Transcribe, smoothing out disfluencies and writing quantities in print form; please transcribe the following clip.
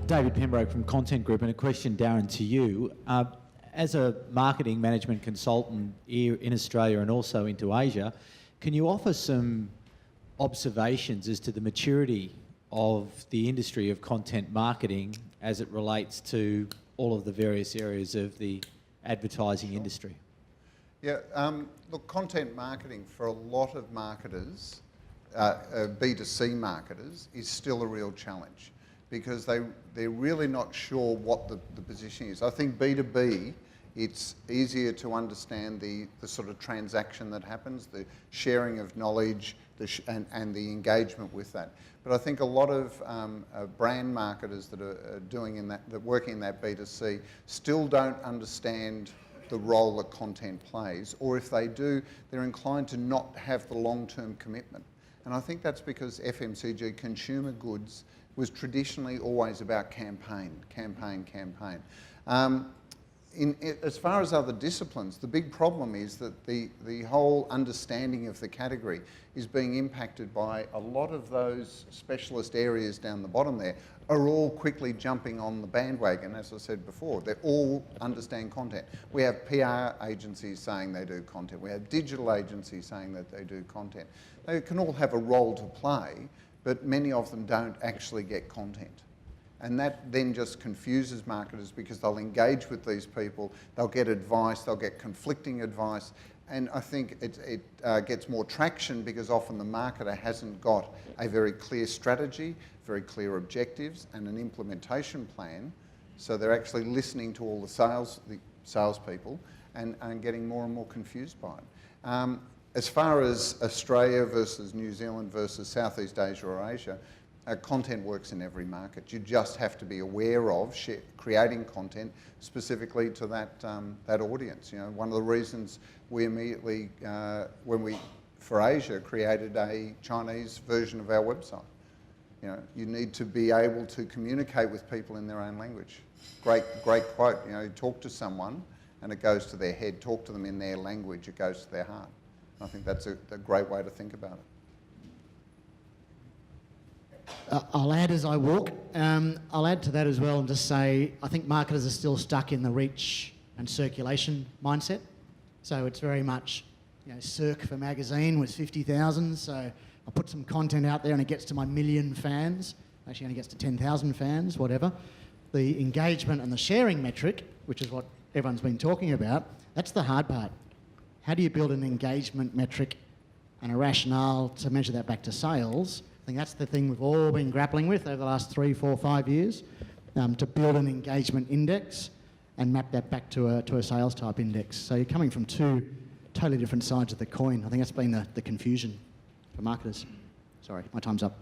David Pembroke from Content Group, and a question, Darren, to you. As a marketing management consultant here in Australia and also into Asia, can you offer some observations as to the maturity of the industry of content marketing as it relates to all of the various areas of the advertising industry? Yeah, look, content marketing for a lot of marketers, B2C marketers, is still a real challenge because they're really not sure what the position is. I think B2B, it's easier to understand the sort of transaction that happens, the sharing of knowledge, and the engagement with that. But I think a lot of brand marketers that are working in that B2C still don't understand the role that content plays, or if they do, they're inclined to not have the long-term commitment. And I think that's because FMCG, consumer goods, was traditionally always about campaign. As far as other disciplines, the big problem is that the whole understanding of the category is being impacted by a lot of those specialist areas down the bottom there are all quickly jumping on the bandwagon. As I said before, they all understand content. We have PR agencies saying they do content. We have digital agencies saying that they do content. They can all have a role to play, but many of them don't actually get content. And that then just confuses marketers because they'll engage with these people, they'll get advice, they'll get conflicting advice, and I think it gets more traction because often the marketer hasn't got a very clear strategy, very clear objectives, and an implementation plan. So they're actually listening to all the salespeople and getting more and more confused by it. As far as Australia versus New Zealand versus Southeast Asia or Asia, content works in every market. You just have to be aware of creating content specifically to that audience. You know, one of the reasons we immediately, for Asia, created a Chinese version of our website. You know, you need to be able to communicate with people in their own language. Great quote. You know, you talk to someone and it goes to their head. Talk to them in their language, it goes to their heart. I think that's a great way to think about it. I'll add as I walk. I'll add to that as well and just say I think marketers are still stuck in the reach and circulation mindset. So it's very much, you know, cirque for magazine was 50,000. So I put some content out there and it gets to my 1 million fans. Actually only gets to 10,000 fans, whatever. The engagement and the sharing metric, which is what everyone's been talking about, that's the hard part. How do you build an engagement metric and a rationale to measure that back to sales? I think that's the thing we've all been grappling with over the last 3, 4, 5 years, to build an engagement index and map that back to a sales type index. So you're coming from two totally different sides of the coin. I think that's been the confusion for marketers. Sorry, my time's up.